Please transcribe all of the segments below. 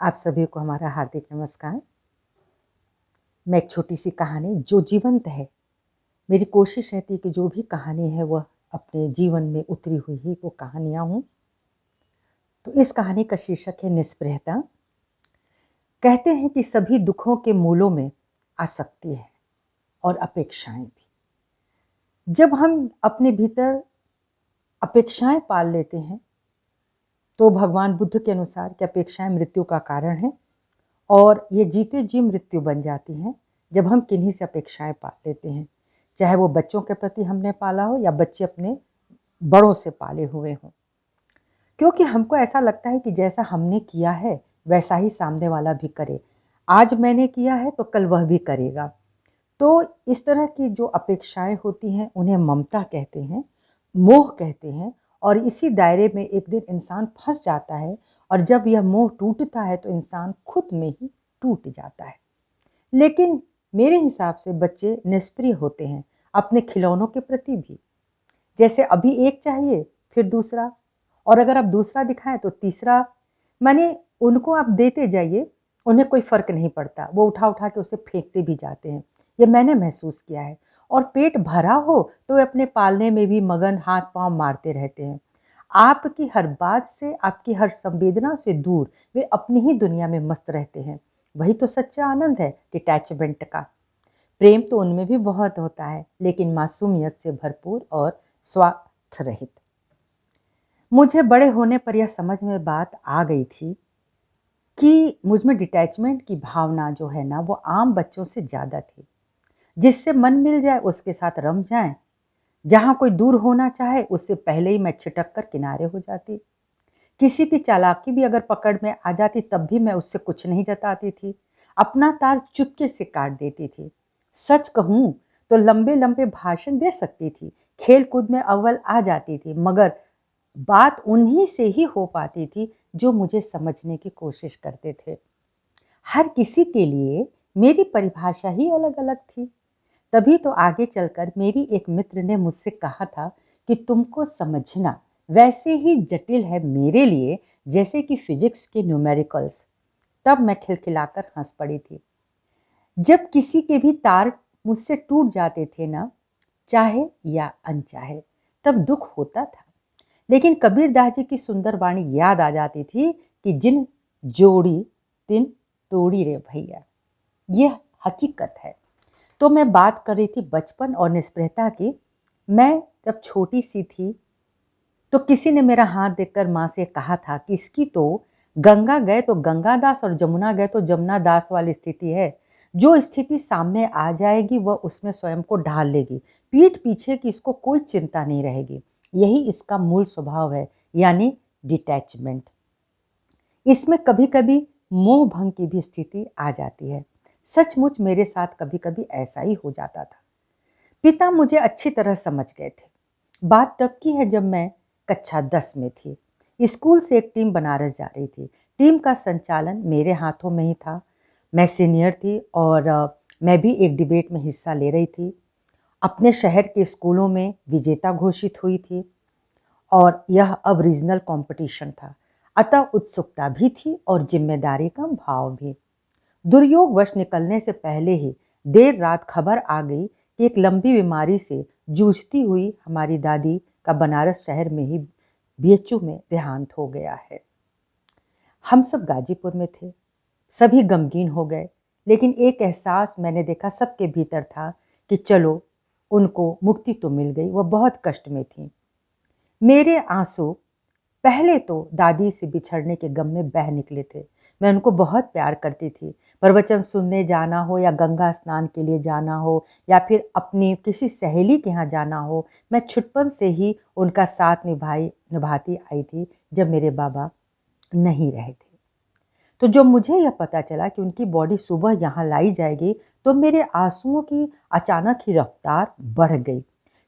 आप सभी को हमारा हार्दिक नमस्कार। मैं एक छोटी सी कहानी जो जीवंत है, मेरी कोशिश रहती है कि जो भी कहानी है वह अपने जीवन में उतरी हुई ही वो कहानियाँ हों। तो इस कहानी का शीर्षक है निष्प्रियता। कहते हैं कि सभी दुखों के मूलों में आसक्ति है और अपेक्षाएं भी। जब हम अपने भीतर अपेक्षाएं पाल लेते हैं तो भगवान बुद्ध के अनुसार कि अपेक्षाएं मृत्यु का कारण है और ये जीते जी मृत्यु बन जाती हैं जब हम किन्हीं से अपेक्षाएं पाल लेते हैं, चाहे वो बच्चों के प्रति हमने पाला हो या बच्चे अपने बड़ों से पाले हुए हों। क्योंकि हमको ऐसा लगता है कि जैसा हमने किया है वैसा ही सामने वाला भी करे। आज मैंने किया है तो कल वह भी करेगा। तो इस तरह की जो अपेक्षाएं होती हैं उन्हें ममता कहते हैं, मोह कहते हैं। और इसी दायरे में एक दिन इंसान फंस जाता है और जब यह मोह टूटता है तो इंसान खुद में ही टूट जाता है। लेकिन मेरे हिसाब से बच्चे निष्क्रिय होते हैं अपने खिलौनों के प्रति भी। जैसे अभी एक चाहिए फिर दूसरा, और अगर आप दूसरा दिखाएं तो तीसरा। माने उनको आप देते जाइए, उन्हें कोई फर्क नहीं पड़ता, वो उठा उठा के उसे फेंकते भी जाते हैं। ये मैंने महसूस किया है। और पेट भरा हो तो वे अपने पालने में भी मगन, हाथ पांव मारते रहते हैं। आपकी हर बात से, आपकी हर संवेदना से दूर वे अपनी ही दुनिया में मस्त रहते हैं। वही तो सच्चा आनंद है डिटैचमेंट का। प्रेम तो उनमें भी बहुत होता है, लेकिन मासूमियत से भरपूर और स्वार्थ रहित। मुझे बड़े होने पर यह समझ में बात आ गई थी कि मुझ में डिटैचमेंट की भावना जो है ना वो आम बच्चों से ज़्यादा थी। जिससे मन मिल जाए उसके साथ रम जाए, जहाँ कोई दूर होना चाहे उससे पहले ही मैं छिटक कर किनारे हो जाती। किसी की चालाकी भी अगर पकड़ में आ जाती तब भी मैं उससे कुछ नहीं जताती थी, अपना तार चुपके से काट देती थी। सच कहूँ तो लंबे लंबे भाषण दे सकती थी, खेल कूद में अव्वल आ जाती थी, मगर बात उन्हीं से ही हो पाती थी जो मुझे समझने की कोशिश करते थे। हर किसी के लिए मेरी परिभाषा ही अलग अलग थी। तभी तो आगे चलकर मेरी एक मित्र ने मुझसे कहा था कि तुमको समझना वैसे ही जटिल है मेरे लिए जैसे कि फिजिक्स के न्यूमेरिकल्स। तब मैं खिलखिलाकर हंस पड़ी थी। जब किसी के भी तार मुझसे टूट जाते थे ना, चाहे या अनचाहे, तब दुख होता था। लेकिन कबीरदास जी की सुंदर वाणी याद आ जाती थी कि जिन जोड़ी तिन तोड़ी रे भैया। यह हकीकत है। तो मैं बात कर रही थी बचपन और निष्प्रियता की। मैं जब छोटी सी थी तो किसी ने मेरा हाथ देखकर माँ से कहा था कि इसकी तो गंगा गए तो गंगादास और जमुना गए तो जमुना दास वाली स्थिति है। जो स्थिति सामने आ जाएगी वह उसमें स्वयं को ढाल लेगी, पीठ पीछे की इसको कोई चिंता नहीं रहेगी। यही इसका मूल स्वभाव है, यानी डिटैचमेंट। इसमें कभी कभी मोह भंग की भी स्थिति आ जाती है। सचमुच मेरे साथ कभी कभी ऐसा ही हो जाता था। पिता मुझे अच्छी तरह समझ गए थे। बात तब की है जब मैं कक्षा 10 में थी। स्कूल से एक टीम बनारस जा रही थी। टीम का संचालन मेरे हाथों में ही था। मैं सीनियर थी और मैं भी एक डिबेट में हिस्सा ले रही थी। अपने शहर के स्कूलों में विजेता घोषित हुई थी और यह अब रीजनल कंपटीशन था। अतः उत्सुकता भी थी और जिम्मेदारी का भाव भी। दुर्योगवश निकलने से पहले ही देर रात खबर आ गई कि एक लंबी बीमारी से जूझती हुई हमारी दादी का बनारस शहर में ही बीएचयू में देहांत हो गया है। हम सब गाजीपुर में थे। सभी गमगीन हो गए, लेकिन एक एहसास मैंने देखा सबके भीतर था कि चलो उनको मुक्ति तो मिल गई। वह बहुत कष्ट में थी। मेरे आंसू पहले तो दादी से बिछड़ने के गम में बह निकले थे। मैं उनको बहुत प्यार करती थी। प्रवचन सुनने जाना हो या गंगा स्नान के लिए जाना हो या फिर अपनी किसी सहेली के यहाँ जाना हो, मैं छुटपन से ही उनका साथ निभाती आई थी जब मेरे बाबा नहीं रहे थे। तो जब मुझे यह पता चला कि उनकी बॉडी सुबह यहाँ लाई जाएगी तो मेरे आंसुओं की अचानक ही रफ्तार बढ़ गई,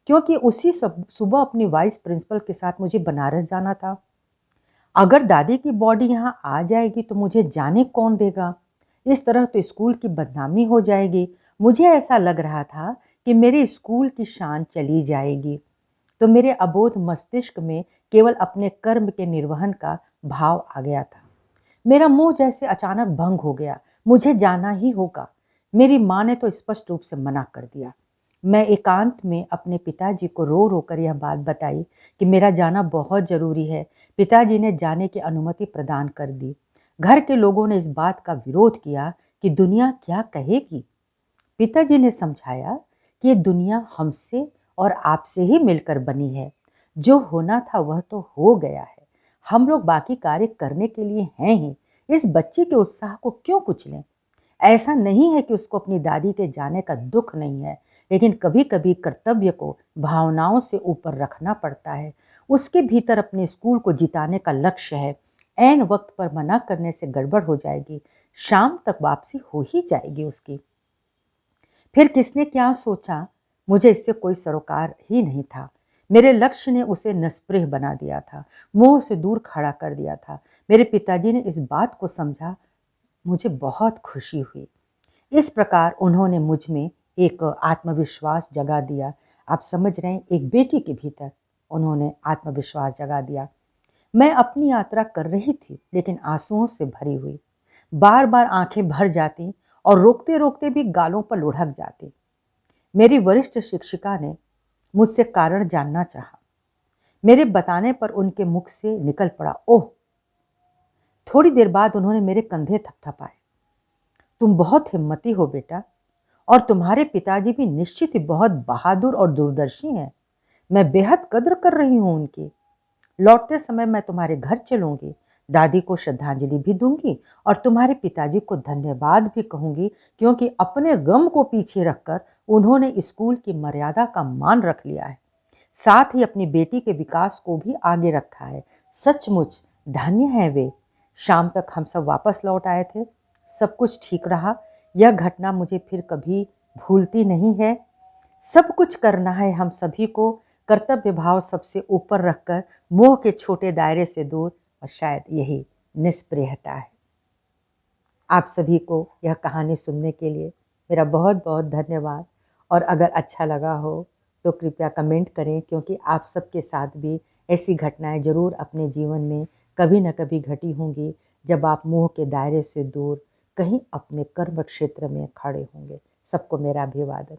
क्योंकि उसी सुबह अपनी वाइस प्रिंसिपल के साथ मुझे बनारस जाना था। अगर दादी की बॉडी यहाँ आ जाएगी तो मुझे जाने कौन देगा। इस तरह तो स्कूल की बदनामी हो जाएगी। मुझे ऐसा लग रहा था कि मेरे स्कूल की शान चली जाएगी। तो मेरे अबोध मस्तिष्क में केवल अपने कर्म के निर्वहन का भाव आ गया था। मेरा मोह जैसे अचानक भंग हो गया। मुझे जाना ही होगा। मेरी माँ ने तो स्पष्ट रूप से मना कर दिया। मैं एकांत में अपने पिताजी को रो रो कर यह बात बताई कि मेरा जाना बहुत जरूरी है। पिताजी ने जाने की अनुमति प्रदान कर दी। घर के लोगों ने इस बात का विरोध किया कि दुनिया क्या कहेगी। पिताजी ने समझाया कि ये दुनिया हमसे और आपसे ही मिलकर बनी है। जो होना था वह तो हो गया है। हम लोग बाकी कार्य करने के लिए हैं ही। इस बच्चे के उत्साह को क्यों कुचलें? ऐसा नहीं है कि उसको अपनी दादी के जाने का दुख नहीं है, लेकिन कभी कभी कर्तव्य को भावनाओं से ऊपर रखना पड़ता है। उसके भीतर अपने स्कूल को जिताने का लक्ष्य है। ऐन वक्त पर मना करने से गड़बड़ हो जाएगी। शाम तक वापसी हो ही जाएगी उसकी। फिर किसने क्या सोचा, मुझे इससे कोई सरोकार ही नहीं था। मेरे लक्ष्य ने उसे निस्पृह बना दिया था, मोह से दूर खड़ा कर दिया था। मेरे पिताजी ने इस बात को समझा। मुझे बहुत खुशी हुई। इस प्रकार उन्होंने मुझ में एक आत्मविश्वास जगा दिया। आप समझ रहे हैं, एक बेटी के भीतर उन्होंने आत्मविश्वास जगा दिया। मैं अपनी यात्रा कर रही थी, लेकिन आंसुओं से भरी हुई। बार बार आंखें भर जाती और रोकते रोकते भी गालों पर लुढ़क जाती। मेरी वरिष्ठ शिक्षिका ने मुझसे कारण जानना चाहा। मेरे बताने पर उनके मुख से निकल पड़ा, ओह। थोड़ी देर बाद उन्होंने मेरे कंधे थपथपाए। तुम बहुत हिम्मती हो बेटा, और तुम्हारे पिताजी भी निश्चित ही बहुत बहादुर और दूरदर्शी हैं। मैं बेहद कद्र कर रही हूं उनकी। लौटते समय मैं तुम्हारे घर चलूंगी, दादी को श्रद्धांजलि भी दूंगी और तुम्हारे पिताजी को धन्यवाद भी कहूंगी, क्योंकि अपने गम को पीछे रखकर उन्होंने स्कूल की मर्यादा का मान रख लिया है। साथ ही अपनी बेटी के विकास को भी आगे रखा है। सचमुच धन्य है वे। शाम तक हम सब वापस लौट आए थे। सब कुछ ठीक रहा। यह घटना मुझे फिर कभी भूलती नहीं है। सब कुछ करना है हम सभी को, कर्तव्य भाव सबसे ऊपर रखकर, मोह के छोटे दायरे से दूर, और शायद यही निष्प्रियता है। आप सभी को यह कहानी सुनने के लिए मेरा बहुत बहुत धन्यवाद। और अगर अच्छा लगा हो तो कृपया कमेंट करें, क्योंकि आप सबके साथ भी ऐसी घटनाएं ज़रूर अपने जीवन में कभी न कभी घटी होंगी, जब आप मोह के दायरे से दूर कहीं अपने कर्म क्षेत्र में खड़े होंगे। सबको मेरा अभिवादन।